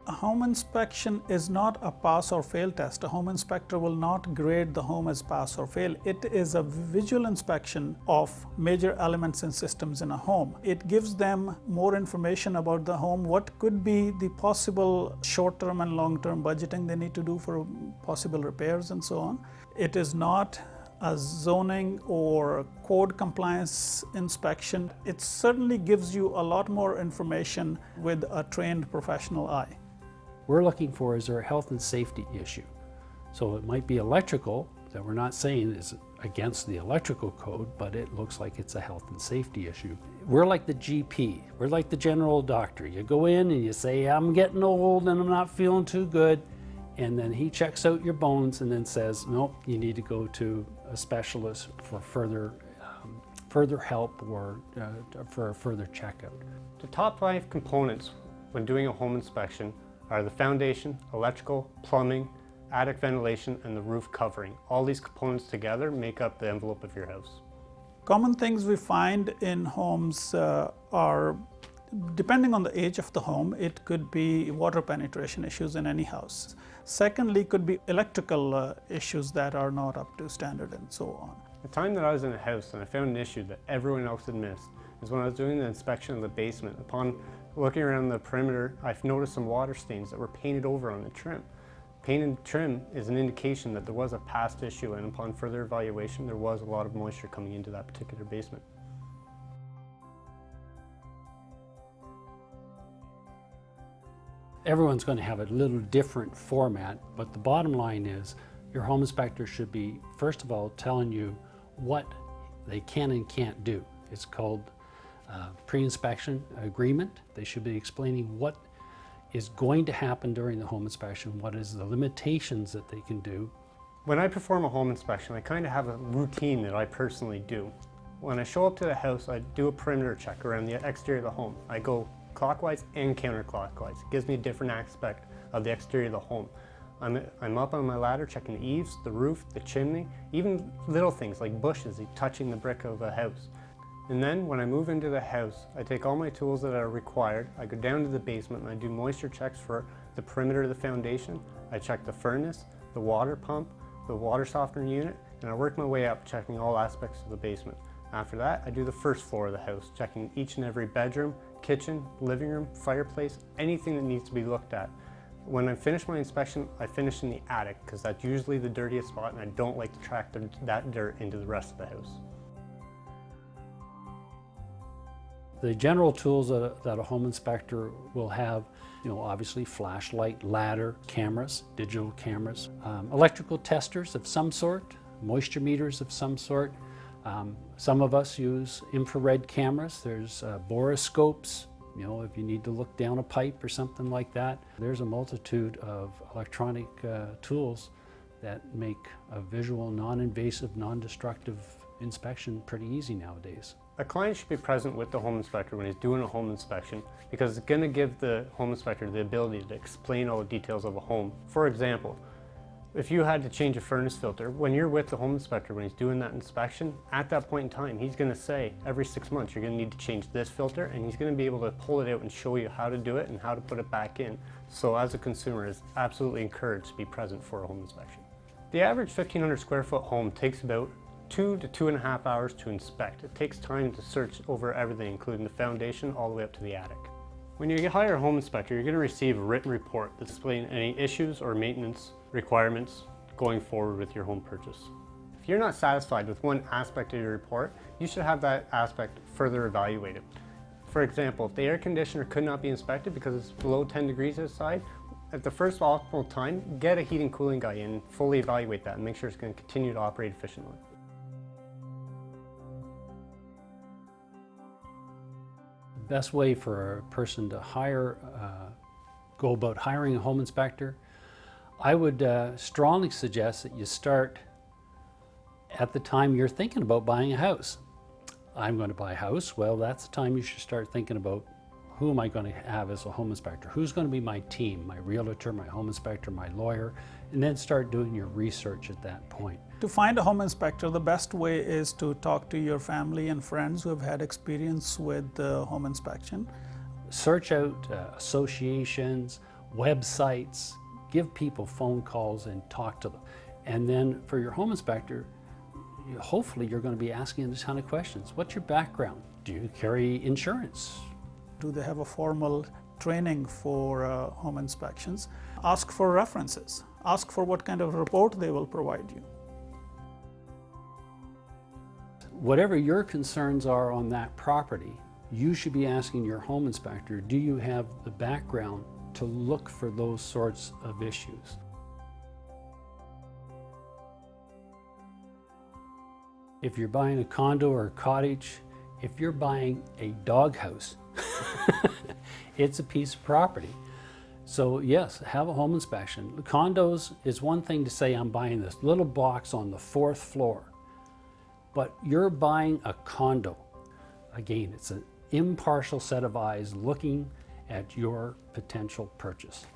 A home inspection is not a pass or fail test. A home inspector will not grade the home as pass or fail. It is a visual inspection of major elements and systems in a home. It gives them more information about the home, what could be the possible short-term and long-term budgeting they need to do for possible repairs and so on. It is not a zoning or code compliance inspection. It certainly gives you a lot more information with a trained professional eye. We're looking for, is there a health and safety issue? So it might be electrical, that we're not saying is against the electrical code, but it looks like it's a health and safety issue. We're like the GP, we're like the general doctor. You go in and you say, I'm getting old and I'm not feeling too good. And then he checks out your bones and then says, nope, you need to go to a specialist for further help or for a further checkout. The top 5 components when doing a home inspection are the foundation, electrical, plumbing, attic ventilation, and the roof covering. All these components together make up the envelope of your house. Common things we find in homes are, depending on the age of the home, it could be water penetration issues in any house. Secondly, could be electrical issues that are not up to standard and so on. The time that I was in a house and I found an issue that everyone else had missed is when I was doing the inspection of the basement. Upon looking around the perimeter, I've noticed some water stains that were painted over on the trim. Painted trim is an indication that there was a past issue, and upon further evaluation, there was a lot of moisture coming into that particular basement. Everyone's going to have a little different format, but the bottom line is your home inspector should be, first of all, telling you what they can and can't do. It's called pre-inspection agreement. They should be explaining what is going to happen during the home inspection, what is the limitations that they can do. When I perform a home inspection, I kind of have a routine that I personally do. When I show up to the house, I do a perimeter check around the exterior of the home. I go clockwise and counterclockwise. It gives me a different aspect of the exterior of the home. I'm up on my ladder checking the eaves, the roof, the chimney, even little things like bushes touching the brick of a house. And then when I move into the house, I take all my tools that are required, I go down to the basement and I do moisture checks for the perimeter of the foundation. I check the furnace, the water pump, the water softener unit, and I work my way up checking all aspects of the basement. After that, I do the first floor of the house, checking each and every bedroom, kitchen, living room, fireplace, anything that needs to be looked at. When I finish my inspection, I finish in the attic because that's usually the dirtiest spot and I don't like to track that dirt into the rest of the house. The general tools that a home inspector will have, obviously flashlight, ladder, cameras, digital cameras, electrical testers of some sort, moisture meters of some sort. Some of us use infrared cameras. There's borescopes, if you need to look down a pipe or something like that. There's a multitude of electronic tools that make a visual, non-invasive, non-destructive inspection pretty easy nowadays. A client should be present with the home inspector when he's doing a home inspection because it's going to give the home inspector the ability to explain all the details of a home. For example, if you had to change a furnace filter, when you're with the home inspector when he's doing that inspection, at that point in time he's going to say every 6 months you're going to need to change this filter, and he's going to be able to pull it out and show you how to do it and how to put it back in. So as a consumer, it's absolutely encouraged to be present for a home inspection. The average 1,500 square foot home takes about 2 to 2.5 hours to inspect. It takes time to search over everything, including the foundation all the way up to the attic. When you hire a home inspector, you're going to receive a written report that's explaining any issues or maintenance requirements going forward with your home purchase. If you're not satisfied with one aspect of your report, you should have that aspect further evaluated. For example, if the air conditioner could not be inspected because it's below 10 degrees outside, at the first optimal time, get a heating and cooling guy in and fully evaluate that and make sure it's going to continue to operate efficiently. The best way for a person to go about hiring a home inspector, I would strongly suggest that you start at the time you're thinking about buying a house. I'm going to buy a house. Well, that's the time you should start thinking about who am I going to have as a home inspector? Who's going to be my team, my realtor, my home inspector, my lawyer, and then start doing your research at that point. To find a home inspector, the best way is to talk to your family and friends who have had experience with home inspection. Search out associations websites, give people phone calls and talk to them. And then for your home inspector, hopefully you're going to be asking this kind of questions. What's your background? Do you carry insurance? Do they have a formal training for home inspections? Ask for references. Ask for what kind of report they will provide you. Whatever your concerns are on that property, you should be asking your home inspector, do you have the background to look for those sorts of issues? If you're buying a condo or a cottage, if you're buying a doghouse, it's a piece of property. So yes, have a home inspection. Condos is one thing to say, I'm buying this little box on the 4th floor, but you're buying a condo. Again, it's an impartial set of eyes looking at your potential purchase.